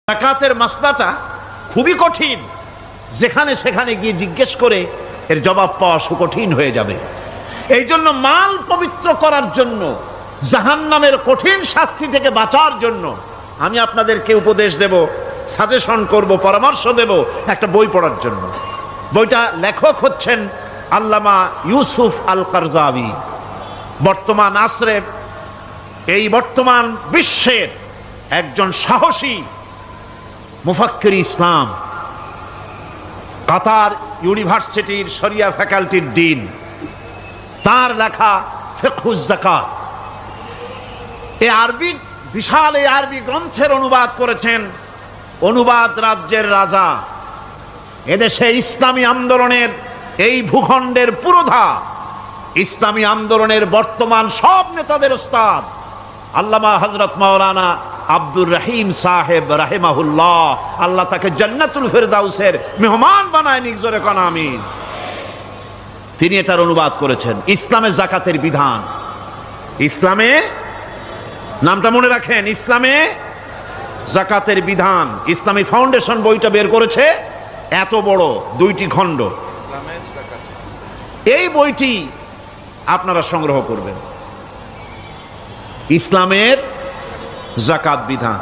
যাকাতের মাসলাটা খুবই কঠিন, যেখানে সেখানে গিয়ে জিজ্ঞেস করে এর জবাব পাওয়া সুকঠিন হয়ে যাবে। এই জন্য মাল পবিত্র করার জন্য, জাহান্নামের কঠিন শাস্তি থেকে বাঁচার জন্য আমি আপনাদেরকে উপদেশ দেব, সাজেশন করব, পরামর্শ দেব একটা বই পড়ার জন্য। বইটা লেখক হচ্ছেন আল্লামা ইউসুফ আল কারজাবি। বর্তমান আসরে, এই বর্তমান বিশ্বের একজন সাহসী মুফাক্কির ইসলাম, কাতার ইউনিভার্সিটির শরিয়া ফ্যাকাল্টির ডিন। তার লেখা ফিকহুজ যাকাত, এই আরবি, বিশাল এই আরবি গ্রন্থের অনুবাদ করেছেন অনুবাদ রাজ্যের রাজা, এদেশে ইসলামী আন্দোলনের, এই ভূখণ্ডের পুরোধা ইসলামী আন্দোলনের বর্তমান সব নেতাদের ওস্তাদ আল্লামা হযরত মাওলানা আব্দুর রহিম সাহেব রাহিমাহুল্লাহ। আল্লাহ তাকে জান্নাতুল ফেরদাউসের মেহমান বানায় নিক, জোরে কোন আমিন। তিনি এটার অনুবাদ করেছেন ইসলামে যাকাতের বিধান। ইসলামে, নামটা মনে রাখেন, ইসলামে যাকাতের বিধান। ইসলামী ফাউন্ডেশন বইটা বের করেছে, এত বড় 2টি খণ্ড। এই বইটি আপনারা সংগ্রহ করবেন, ইসলামের যাকাত বিধান।